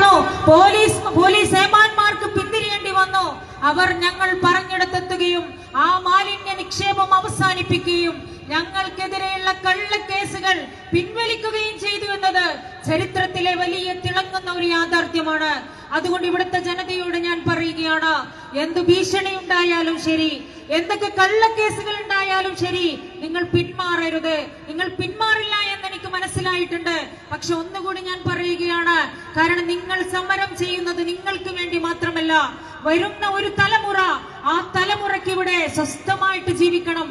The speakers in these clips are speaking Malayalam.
വന്നു. പോലീസ് ഏമാന്മാർക്ക് പിന്തിരിയേണ്ടി വന്നു. അവർ ഞങ്ങൾ പറഞ്ഞിടത്തെത്തുകയും ആ മാലിന്യ നിക്ഷേപം അവസാനിപ്പിക്കുകയും ഞങ്ങൾക്കെതിരെയുള്ള കള്ളക്കേസുകൾ പിൻവലിക്കുകയും ചെയ്തു എന്നത് ചരിത്രത്തിലെ വലിയ തിളങ്ങുന്ന ഒരു യാഥാർത്ഥ്യമാണ്. അതുകൊണ്ട് ഇവിടുത്തെ ജനതയോട് ഞാൻ പറയുകയാണ്, എന്ത് ഭീഷണി ഉണ്ടായാലും ശരി, എന്തൊക്കെ കള്ളക്കേസുകൾ ഉണ്ടായാലും ശരി, നിങ്ങൾ പിന്മാറരുത്. നിങ്ങൾ പിന്മാറില്ല എന്ന് എനിക്ക് മനസ്സിലായിട്ടുണ്ട്. പക്ഷെ ഒന്നുകൂടി ഞാൻ പറയുകയാണ്, കാരണം നിങ്ങൾ സമരം ചെയ്യുന്നത് നിങ്ങൾക്ക് വേണ്ടി മാത്രമല്ല, വരുന്ന ഒരു തലമുറ, ആ തലമുറയ്ക്ക് ഇവിടെ സ്വസ്ഥമായിട്ട് ജീവിക്കണം.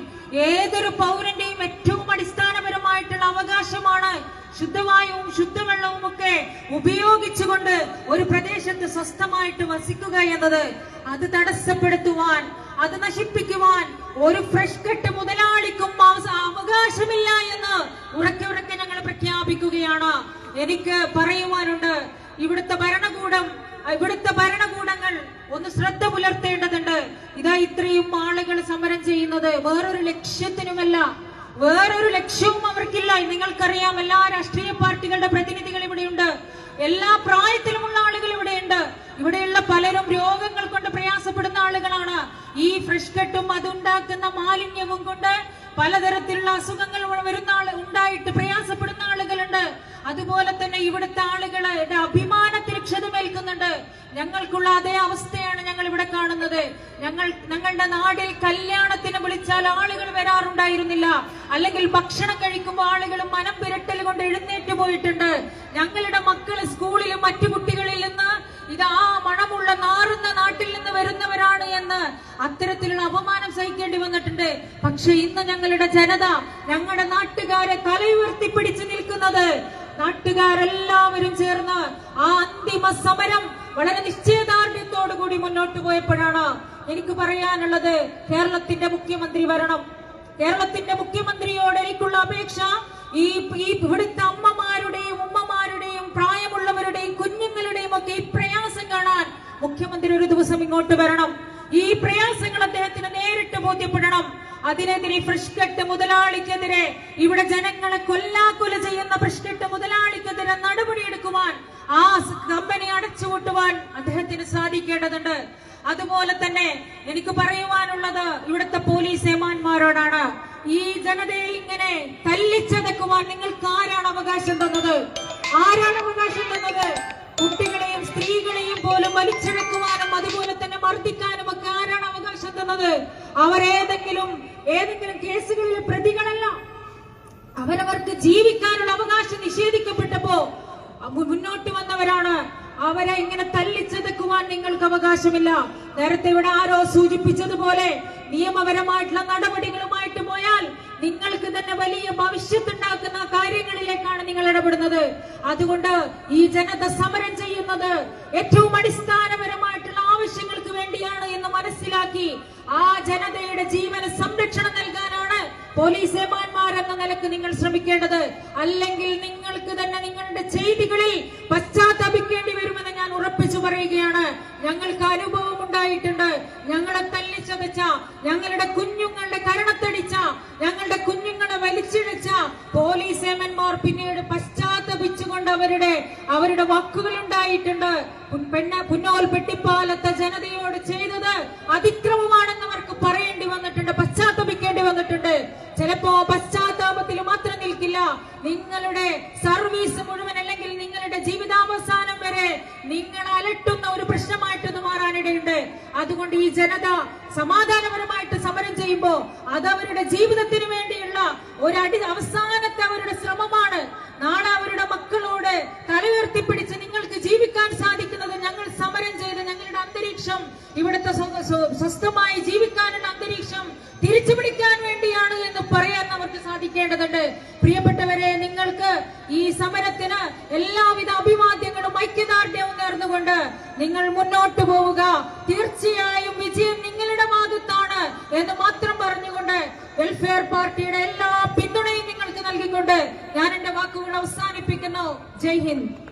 ഏതൊരു പൗരന്റെയും ഏറ്റവും അടിസ്ഥാനപരമായിട്ടുള്ള അവകാശമാണ് ശുദ്ധവായുവും ശുദ്ധവെള്ളവും ഒക്കെ ഉപയോഗിച്ചുകൊണ്ട് ഒരു പ്രദേശത്ത് സ്വസ്ഥമായിട്ട് വസിക്കുക എന്നത്. അത് തടസ്സപ്പെടുത്തുവാൻ, അത് നശിപ്പിക്കുവാൻ ഒരു ഫ്രഷ് കട്ട് മുതലാളിക്കും അവകാശമില്ല എന്ന് ഉറക്കെ ഉറക്കെ ഞങ്ങൾ പ്രഖ്യാപിക്കുകയാണ്. എനിക്ക് പറയുവാനുണ്ട്, ഇവിടുത്തെ ഭരണകൂടങ്ങൾ ഒന്ന് ശ്രദ്ധ പുലർത്തേണ്ടതുണ്ട്. ഇതാ ഇത്രയും ആളുകൾ സമരം ചെയ്യുന്നത് വേറൊരു ലക്ഷ്യത്തിനുമല്ല, വേറൊരു ലക്ഷ്യവും അവർക്കില്ല. നിങ്ങൾക്കറിയാം, എല്ലാ രാഷ്ട്രീയ പാർട്ടികളുടെ പ്രതിനിധികൾ ഇവിടെയുണ്ട്, എല്ലാ പ്രായത്തിലുമുള്ള ആളുകൾ ഇവിടെയുണ്ട്. ഇവിടെയുള്ള പലരും രോഗങ്ങൾ കൊണ്ട് പ്രയാസപ്പെടുന്ന ആളുകളാണ്. ഈ ഫ്രഷ് കട്ടും അതുണ്ടാക്കുന്ന മാലിന്യവും കൊണ്ട് പലതരത്തിലുള്ള അസുഖങ്ങൾ ഉണ്ടായിട്ട് പ്രയാസപ്പെടുന്ന ആളുകളുണ്ട്. അതുപോലെ തന്നെ ഇവിടുത്തെ ആളുകളുടെ അഭിമാനത്തിൽ ക്ഷതമേൽക്കുന്നുണ്ട്. ഞങ്ങൾക്കുള്ള അതേ അവസ്ഥയാണ് ഞങ്ങൾ ഇവിടെ കാണുന്നത്. ഞങ്ങളുടെ നാട്ടിൽ കല്യാണത്തിന് വിളിച്ചാൽ ആളുകൾ വരാറുണ്ടായിരുന്നില്ല, അല്ലെങ്കിൽ ഭക്ഷണം കഴിക്കുമ്പോൾ ആളുകൾ മനം പുരട്ടൽ കൊണ്ട് എഴുന്നേറ്റ് പോയിട്ടുണ്ട്. ഞങ്ങളുടെ മക്കൾ സ്കൂളിലും മറ്റു കുട്ടികളിൽ നിന്ന് ഇതാ മണമുള്ള നാറുന്ന നാട്ടിൽ നിന്ന് വരുന്നവരാണ് എന്ന് അത്തരത്തിലുള്ള അപമാനം സഹിക്കേണ്ടി വന്നിട്ടുണ്ട്. പക്ഷെ ഇന്ന് ഞങ്ങളുടെ ജനത, ഞങ്ങളുടെ നാട്ടുകാരെ തലയുയർത്തിപ്പിടിച്ചു നിൽക്കുന്നത്, നാട്ടുകാരെല്ലാവരും ചേർന്ന് ആ അന്തിമ സമരം വളരെ നിശ്ചയദാർഢ്യത്തോടു കൂടി മുന്നോട്ട് പോയപ്പോഴാണ്. എനിക്ക് പറയാനുള്ളത്, കേരളത്തിന്റെ മുഖ്യമന്ത്രി വരണം. കേരളത്തിന്റെ മുഖ്യമന്ത്രിയോട് എനിക്കുള്ള അപേക്ഷ, ഈ ഇവിടുത്തെ അമ്മമാരുടെയും ഉമ്മമാരുടെയും പ്രായമുള്ളവരുടെയും കുഞ്ഞുങ്ങളുടെയും ഒക്കെ ഈ പ്രയാസം കാണാൻ മുഖ്യമന്ത്രി ഒരു ദിവസം ഇങ്ങോട്ട് വരണം. ഈ പ്രയാസങ്ങൾ അദ്ദേഹത്തിന് നേരിട്ട് ബോധ്യപ്പെടണം. അതിനെതിരെ ഫ്രഷ് കട്ട് മുതലാളിക്കെതിരെ, ഇവിടെ ജനങ്ങളെ കൊല്ലാക്കൊല ചെയ്യുന്ന ഫ്രഷ് കട്ട് മുതലാളിക്കെതിരെ നടപടിയെടുക്കുവാൻ, ആ കമ്പനി അടച്ചുപൂട്ടുവാൻ അദ്ദേഹത്തിന് സാധിക്കേണ്ടതുണ്ട്. അതുപോലെ തന്നെ എനിക്ക് പറയുവാനുള്ളത് ഇവിടുത്തെ പോലീസ് ഏമാന്മാരോടാണ്. ഈ ജനതയെ ഇങ്ങനെ തല്ലിച്ചതക്കുവാൻ നിങ്ങൾക്ക് ആരാണ് അവകാശം തന്നത്? ആരാണ് അവകാശം തന്നത്? കുട്ടികളെയും സ്ത്രീകളെയും പോലും വലിച്ചെടുക്കുവാനും അതുപോലെ തന്നെ മർദ്ദിക്കാനും ഒക്കെ ആരാണ് അവകാശം തന്നത്? അവരേതെങ്കിലും കേസുകളിലെ പ്രതികളല്ല. അവരവർക്ക് ജീവിക്കാനുള്ള അവകാശം നിഷേധിക്കപ്പെട്ടപ്പോ മുന്നോട്ട് വന്നവരാണ്. അവരെ ഇങ്ങനെ തല്ലിച്ചതക്കുവാൻ നിങ്ങൾക്ക് അവകാശമില്ല. നേരത്തെ ഇവിടെ ആരോ സൂചിപ്പിച്ചതുപോലെ നിയമപരമായിട്ടുള്ള നടപടികളുമായിട്ട് പോയാൽ നിങ്ങൾക്ക് തന്നെ വലിയ ഭവിഷ്യത്തുണ്ടാക്കുന്ന കാര്യങ്ങളിലേക്കാണ് നിങ്ങൾ ഇടപെടുന്നത്. അതുകൊണ്ട് ഈ ജനത സമരം ചെയ്യുന്നത് ഏറ്റവും അടിസ്ഥാനപരമായിട്ടുള്ള ആവശ്യങ്ങൾക്ക് വേണ്ടിയാണ് എന്ന് മനസ്സിലാക്കി ആ ജനതയുടെ ജീവന സംരക്ഷണം നൽകാനാണ് പോലീസ് ഏമാന്മാരെന്ന നിലക്ക് നിങ്ങൾ ശ്രമിക്കേണ്ടത്. അല്ലെങ്കിൽ നിങ്ങൾക്ക് തന്നെ നിങ്ങളുടെ ചെയ്തികളിൽ പശ്ചാത്തപിക്കേണ്ടി വരുമെന്ന് ഞാൻ ഉറപ്പിച്ചു പറയുകയാണ്. ഞങ്ങൾക്ക് അനുഭവം ഉണ്ടായിട്ടുണ്ട്. ഞങ്ങളെ തല്ലിച്ചതച്ച, ഞങ്ങളുടെ കുഞ്ഞുങ്ങളുടെ കരണത്തടിച്ച, ഞങ്ങളുടെ കുഞ്ഞുങ്ങളെ വലിച്ചിഴച്ച പോലീസ് ഏമാന്മാർ പിന്നീട് പശ്ചാത്തപിച്ചുകൊണ്ട് അവരുടെ വാക്കുകൾ ഉണ്ടായിട്ടുണ്ട്. പുന്നോൽ പെട്ടിപ്പാലത്തെ ജനതയോട് ചെയ്തത് അതിക്രമമാണെന്ന് അവർക്ക് പറയേണ്ടി വന്നിട്ടുണ്ട്, പശ്ചാത്തപിക്കേണ്ടി വന്നിട്ടുണ്ട്. ചിലപ്പോ പശ്ചാത്താപത്തിൽ മാത്രം നിൽക്കില്ല, നിങ്ങളുടെ സർവീസ് മുഴുവൻ അല്ലെങ്കിൽ നിങ്ങളുടെ ജീവിതാവസാനം വരെ നിങ്ങൾ അലട്ടുന്ന ഒരു പ്രശ്നമായിട്ടൊന്ന് മാറാനിടയുണ്ട്. അതുകൊണ്ട് ഈ ജനത സമാധാനപരമായിട്ട് സമരം ചെയ്യുമ്പോ അത് അവരുടെ ജീവിതത്തിന് വേണ്ടിയുള്ള അവസാനത്തെ അവരുടെ ശ്രമമാണ്. നാളെ അവരുടെ മക്കളോട് തലയുയർത്തിപ്പിടിച്ച് നിങ്ങൾക്ക് ജീവിക്കാൻ സാധിക്കുന്നത് ഞങ്ങൾ സമരം ചെയ്ത് ഞങ്ങളുടെ അന്തരീക്ഷം, ഇവിടുത്തെ സ്വസ്ഥമായി ജീവിക്കാനുള്ള അന്തരീക്ഷം തിരിച്ചു പിടിക്കാൻ വേണ്ടിയാണ് എന്ന് പറയാൻ അവർക്ക് സാധിക്കേണ്ടതുണ്ട്. പ്രിയപ്പെട്ടവരെ, നിങ്ങൾക്ക് ഈ സമരത്തിന് എല്ലാവിധ അഭിവാദ്യങ്ങളും ഐക്യദാർഢ്യവും നേർന്നുകൊണ്ട് നിങ്ങൾ മുന്നോട്ട് പോവുക. തീർച്ചയായും വിജയം നിങ്ങളുടെ ഭാഗത്താണ് എന്ന് മാത്രം പറഞ്ഞുകൊണ്ട് വെൽഫെയർ പാർട്ടിയുടെ എല്ലാ പിന്തുണയും നിങ്ങൾക്ക് നൽകിക്കൊണ്ട് ഞാൻ എന്റെ വാക്കുകൾ അവസാനിപ്പിക്കുന്നു. ജയ് ഹിന്ദ്.